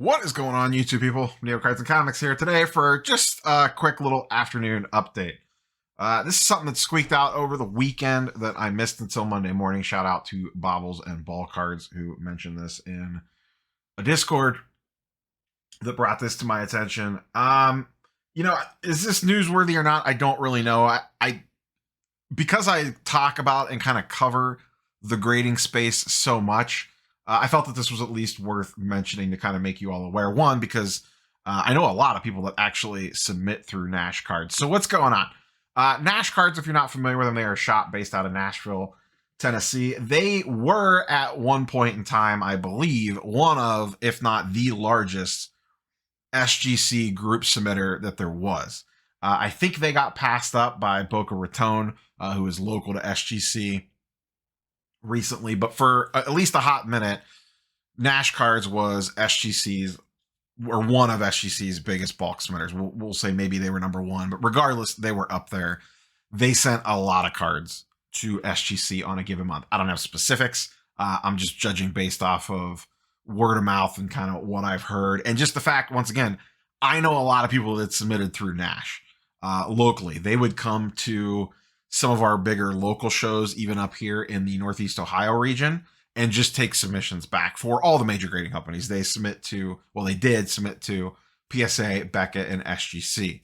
What is going on, YouTube people? Neo Cards and Comics here today for just a quick little afternoon update. This is something that squeaked out over the weekend that I missed until Monday morning. Shout out to Bobbles and Ball Cards who mentioned this in a Discord that brought this to my attention. Is this newsworthy or not? I don't really know. I because I talk about and kind of cover the grading space so much. I felt that this was at least worth mentioning to kind of make you all aware. One, because I know a lot of people that actually submit through Nash Cards. So what's going on? Nash Cards, if you're not familiar with them, they are a shop based out of Nashville, Tennessee. They were at one point in time, I believe, one of, if not the largest SGC group submitter that there was. I think they got passed up by Boca Raton, who is local to SGC recently, but for at least a hot minute, Nash Cards was SGC's or one of SGC's biggest bulk submitters. We'll say maybe they were number one, but regardless, they were up there. They sent a lot of cards to SGC on a given month. I don't have specifics. I'm just judging based off of word of mouth and kind of what I've heard. And just the fact, once again, I know a lot of people that submitted through Nash locally. They would come to some of our bigger local shows, even up here in the Northeast Ohio region, and just take submissions back for all the major grading companies. They did submit to PSA, Beckett, and SGC.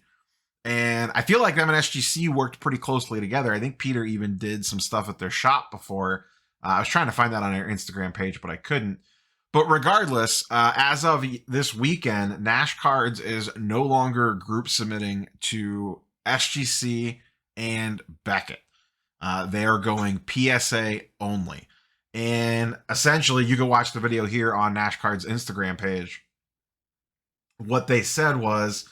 And I feel like them and SGC worked pretty closely together. I think Peter even did some stuff at their shop before. I was trying to find that on their Instagram page, but I couldn't. But regardless, as of this weekend, Nash Cards is no longer group submitting to SGC and Beckett. They are going PSA only. And essentially, you can watch the video here on Nash Cards' Instagram page. What they said was,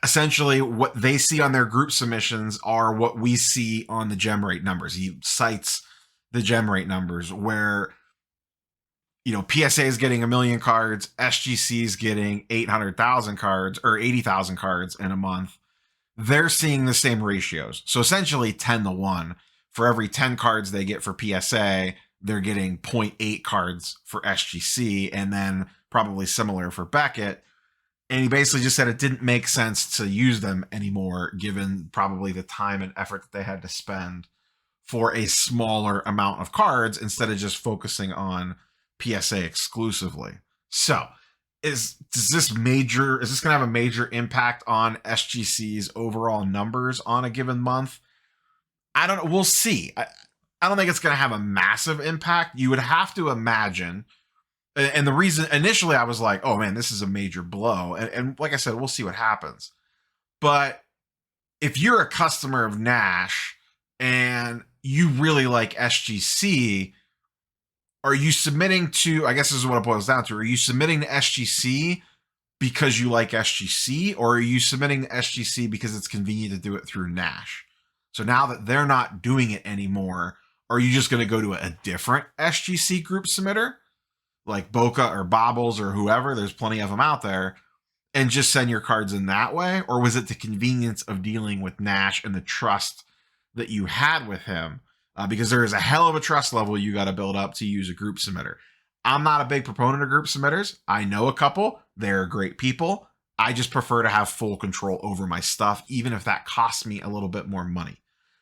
essentially, what they see on their group submissions are what we see on the gem rate numbers. He cites the gem rate numbers where, PSA is getting 1 million cards, SGC is getting 800,000 cards or 80,000 cards in a month. They're seeing the same ratios. So essentially 10-1. For every 10 cards they get for PSA, they're getting 0.8 cards for SGC, and then probably similar for Beckett. And he basically just said it didn't make sense to use them anymore, given probably the time and effort that they had to spend for a smaller amount of cards instead of just focusing on PSA exclusively. So, is this going to have a major impact on SGC's overall numbers on a given month? I don't know. We'll see. I don't think it's going to have a massive impact. You would have to imagine. And the reason initially I was like, oh man, this is a major blow. And like I said, we'll see what happens. But if you're a customer of Nash and you really like SGC, are you submitting to, I guess this is what it boils down to, are you submitting to SGC because you like SGC, or are you submitting to SGC because it's convenient to do it through Nash? So now that they're not doing it anymore, are you just going to go to a different SGC group submitter, like Boca or Bobbles or whoever, there's plenty of them out there, and just send your cards in that way? Or was it the convenience of dealing with Nash and the trust that you had with him? Because there is a hell of a trust level you got to build up to use a group submitter. I'm not a big proponent of group submitters. I know a couple. They're great people. I just prefer to have full control over my stuff, even if that costs me a little bit more money.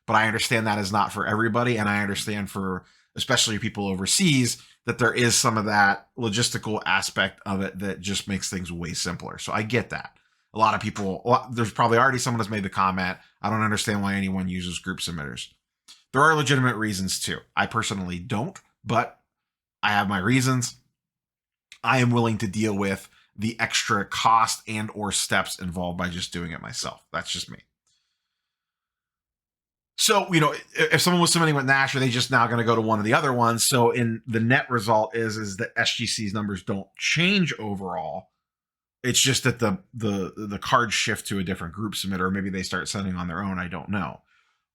But I understand that is not for everybody, and I understand for especially people overseas that there is some of that logistical aspect of it that just makes things way simpler. So I get that. A lot of people, there's probably already someone has made the comment, I don't understand why anyone uses group submitters. There are legitimate reasons too. I personally don't, but I have my reasons. I am willing to deal with the extra cost and or steps involved by just doing it myself. That's just me. So, if someone was submitting with Nash, are they just now going to go to one of the other ones? So in the net result is that SGC's numbers don't change overall. It's just that the cards shift to a different group submitter, or maybe they start sending on their own. I don't know.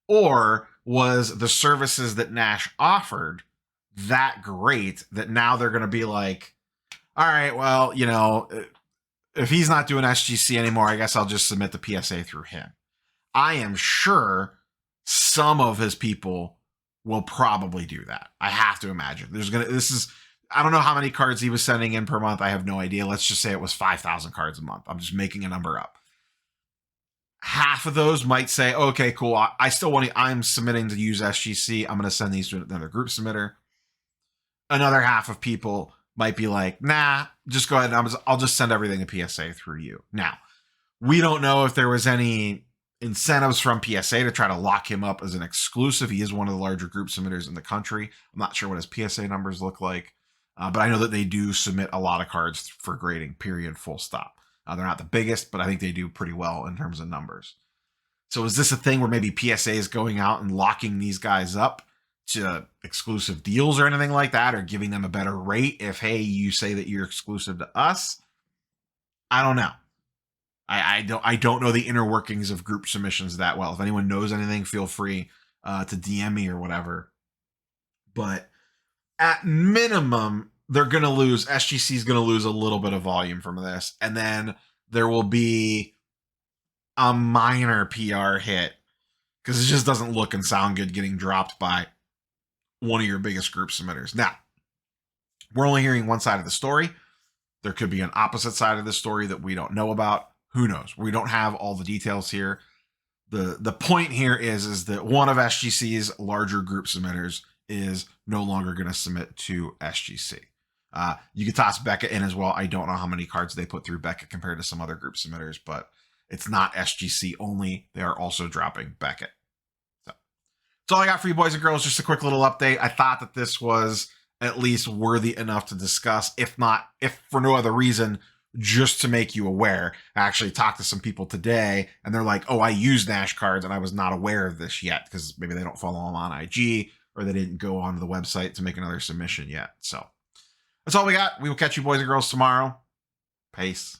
Or was the services that Nash offered that great that now they're going to be like, all right, well, if he's not doing SGC anymore, I guess I'll just submit the PSA through him. I am sure some of his people will probably do that. I have to imagine. I don't know how many cards he was sending in per month. I have no idea. Let's just say it was 5,000 cards a month. I'm just making a number up. Half of those might say, okay, cool. I'm submitting to use SGC. I'm going to send these to another group submitter. Another half of people might be like, nah, just go ahead and I'll just send everything to PSA through you. Now, we don't know if there was any incentives from PSA to try to lock him up as an exclusive. He is one of the larger group submitters in the country. I'm not sure what his PSA numbers look like, but I know that they do submit a lot of cards for grading, period, full stop. They're not the biggest, but I think they do pretty well in terms of numbers. So is this a thing where maybe PSA is going out and locking these guys up to exclusive deals or anything like that, or giving them a better rate if, hey, you say that you're exclusive to us? I don't know. I don't know the inner workings of group submissions that well. If anyone knows anything, feel free to DM me or whatever. But at minimum, they're going to lose. SGC is going to lose a little bit of volume from this. And then there will be a minor PR hit because it just doesn't look and sound good getting dropped by one of your biggest group submitters. Now, we're only hearing one side of the story. There could be an opposite side of the story that we don't know about. Who knows? We don't have all the details here. The point here is that one of SGC's larger group submitters is no longer going to submit to SGC. You could toss Beckett in as well. I don't know how many cards they put through Beckett compared to some other group submitters, but it's not SGC only. They are also dropping Beckett. So that's all I got for you, boys and girls. Just a quick little update. I thought that this was at least worthy enough to discuss, if for no other reason, just to make you aware. I actually talked to some people today and they're like, oh, I use Nash Cards and I was not aware of this yet because maybe they don't follow them on IG or they didn't go onto the website to make another submission yet. So that's all we got. We will catch you boys and girls tomorrow. Peace.